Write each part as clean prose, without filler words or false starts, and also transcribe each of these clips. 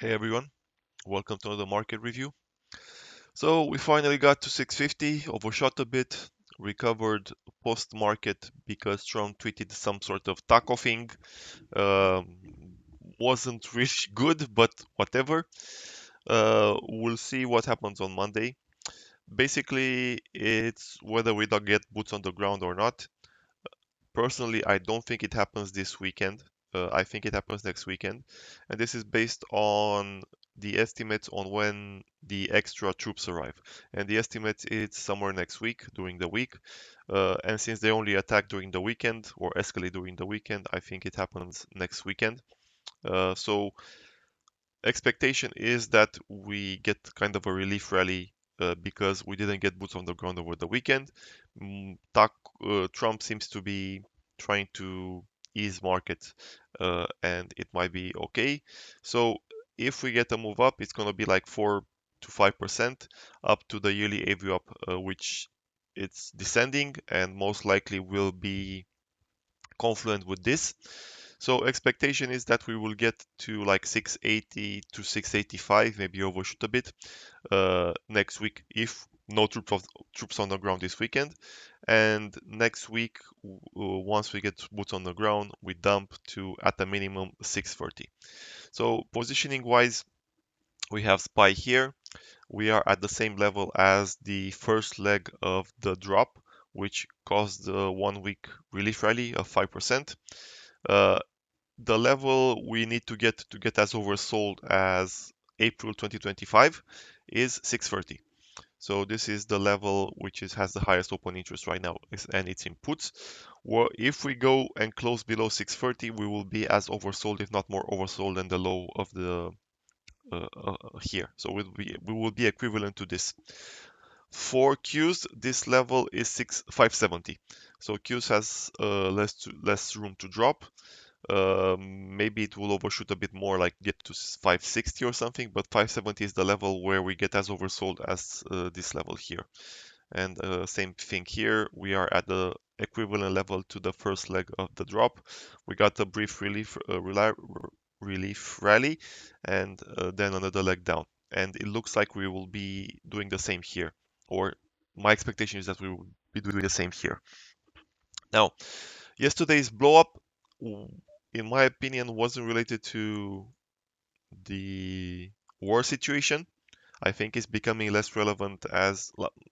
Hey everyone, welcome to another market review. So we finally got to 650, overshot a bit, recovered post-market because Trump tweeted some sort of taco thing. Um, wasn't really good, but whatever. We'll see what happens on Monday. Basically, it's whether we don't get boots on the ground or not. Personally, I don't think it happens this weekend. I think it happens next weekend. And this is based on the estimates on when the extra troops arrive. And the estimate is somewhere next week, during the week. And since they only attack during the weekend or escalate during the weekend, I think it happens next weekend. So expectation is that we get kind of a relief rally because we didn't get boots on the ground over the weekend. Trump seems to be trying to ease markets, and it might be okay. So if we get a move up, it's going to be like 4 to 5% up to the yearly AVUP, which it's descending and most likely will be confluent with this. So expectation is that we will get to like 680 to 685, maybe overshoot a bit next week if no troops on the ground this weekend. And next week, once we get boots on the ground, we dump to at a minimum 630. So positioning wise, we have SPY here. We are at the same level as the first leg of the drop, which caused the 1 week relief rally of 5%. Uh, the level we need to get as oversold as April 2025 is 630. So this is the level which has the highest open interest right now, and it's in puts. Well, if we go and close below 630, we will be as oversold, if not more oversold, than the low of the here. So we will be equivalent to this. For Qs, this level is 570. So Qs has less room to drop. Maybe it will overshoot a bit more, like get to 560 or something, but 570 is the level where we get as oversold as this level here. And same thing here, we are at the equivalent level to the first leg of the drop. We got a brief relief rally, and then another leg down. And it looks like we will be doing the same here, or my expectation is that we will be doing the same here. Now, yesterday's blow up, in my opinion, wasn't related to the war situation. I think it's becoming less relevant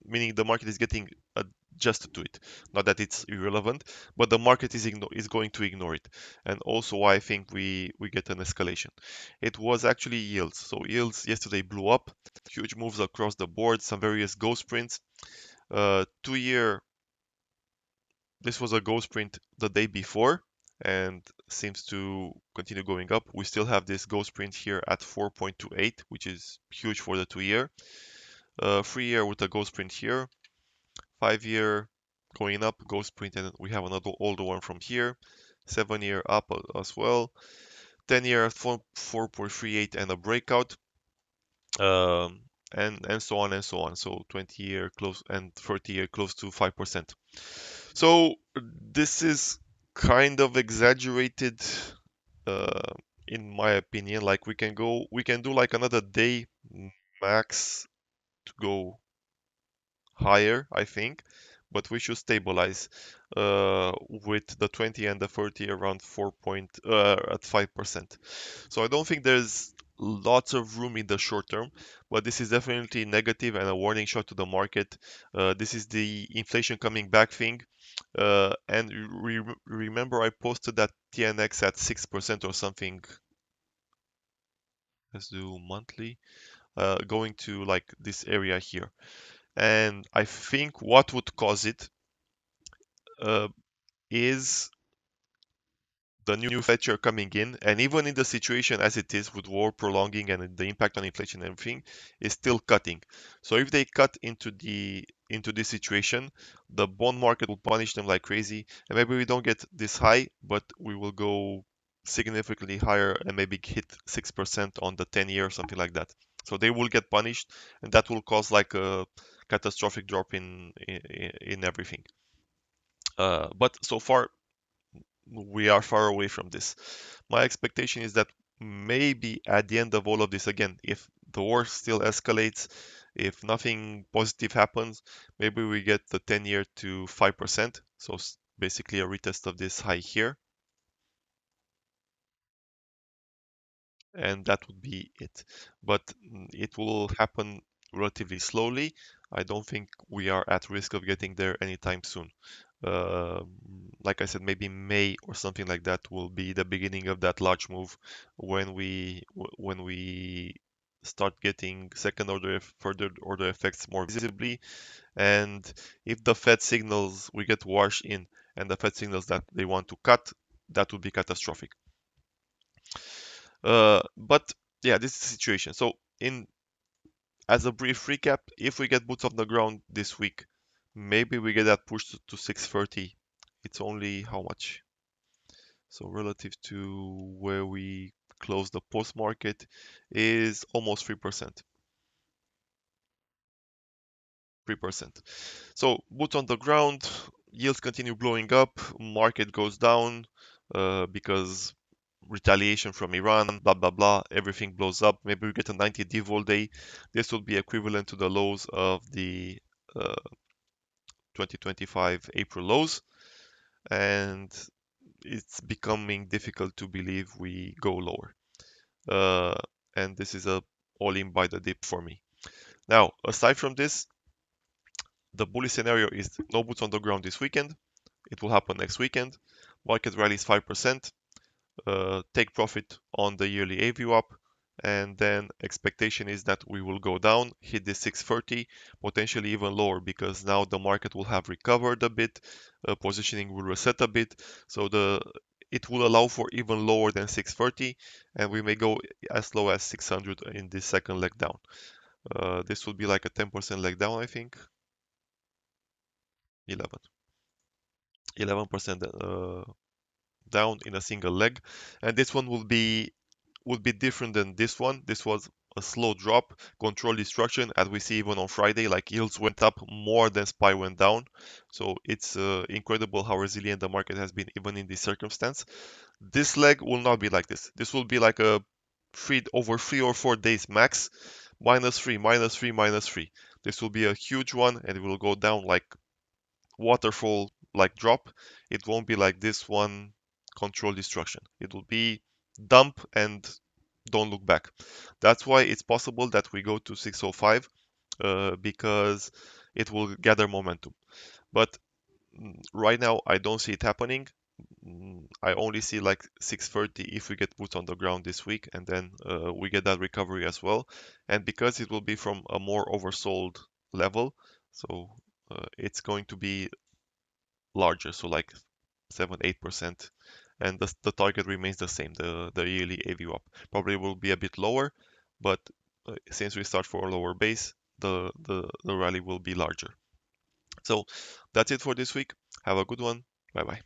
meaning the market is getting adjusted to it. Not that it's irrelevant, but the market is going to ignore it. And also why I think we get an escalation. It was actually yields. So yields yesterday blew up, huge moves across the board, some various ghost prints. 2 year, this was a ghost print the day before and seems to continue going up. We still have this ghost print here at 4.28, which is huge for the 2 year. 3 year with a ghost print here. 5 year going up, ghost print, and we have another older one from here. 7 year up as well. 10 year at 4.38 and a breakout. And so on and so on. So 20 year close and 30 year close to 5%. So this is kind of exaggerated, uh, in my opinion. Like we can do like another day max to go higher, I think, but we should stabilize with the 20 and the 30 around at 5%. So I don't think there's lots of room in the short term, but this is definitely negative and a warning shot to the market. This is the inflation coming back thing. And remember, I posted that TNX at 6% or something. Let's do monthly. Going to like this area here. And I think what would cause it uh, is the new Fed coming in, and even in the situation as it is with war prolonging and the impact on inflation and everything, is still cutting. So if they cut into this situation, the bond market will punish them like crazy, and maybe we don't get this high, but we will go significantly higher and maybe hit 6% on the 10 year or something like that. So they will get punished, and that will cause like a catastrophic drop in everything. But so far we are far away from this. My expectation is that maybe at the end of all of this, again, if the war still escalates, if nothing positive happens, maybe we get the 10-year to 5%. So basically a retest of this high here. And that would be it. But it will happen relatively slowly. I don't think we are at risk of getting there anytime soon. Uh, like I said, maybe May or something like that will be the beginning of that large move when we start getting second order, further order effects more visibly. And if the Fed signals we get wash in, and the Fed signals that they want to cut, that would be catastrophic. But yeah, this is the situation. So in as a brief recap, if we get boots on the ground this week, maybe we get that push to 630. It's only how much? So relative to where we close the post market is almost 3%. 3%. So boots on the ground, yields continue blowing up, market goes down because retaliation from Iran, blah blah blah, everything blows up. Maybe we get a 90 vol day. This would be equivalent to the lows of the uh, 2025 April lows, and it's becoming difficult to believe we go lower. Uh, and this is a all in by the dip for me. Now, aside from this, the bullish scenario is no boots on the ground this weekend. It will happen next weekend. Market rallies 5%. Take profit on the yearly AVWAP, and then expectation is that we will go down, hit the 630, potentially even lower because now the market will have recovered a bit, positioning will reset a bit, so it will allow for even lower than 630, and we may go as low as 600 in this second leg down. This will be like a 10% leg down, I think. 11. 11% down in a single leg, and this one would be different than this one. This was a slow drop, control destruction, as we see even on Friday, like yields went up more than SPY went down. So it's incredible how resilient the market has been even in this circumstance. This leg will not be like this. This will be like a over 3 or 4 days max, -3, -3, -3. This will be a huge one, and it will go down like waterfall like drop. It won't be like this one, control destruction. It will be dump and don't look back. That's why it's possible that we go to 605 because it will gather momentum. But right now, I don't see it happening. I only see like 630 if we get boots on the ground this week, and then we get that recovery as well. And because it will be from a more oversold level, so it's going to be larger, so like 7-8%, and the target remains the same. The yearly AVWAP probably will be a bit lower, but since we start for a lower base, the rally will be larger. So that's it for this week. Have a good one. Bye bye.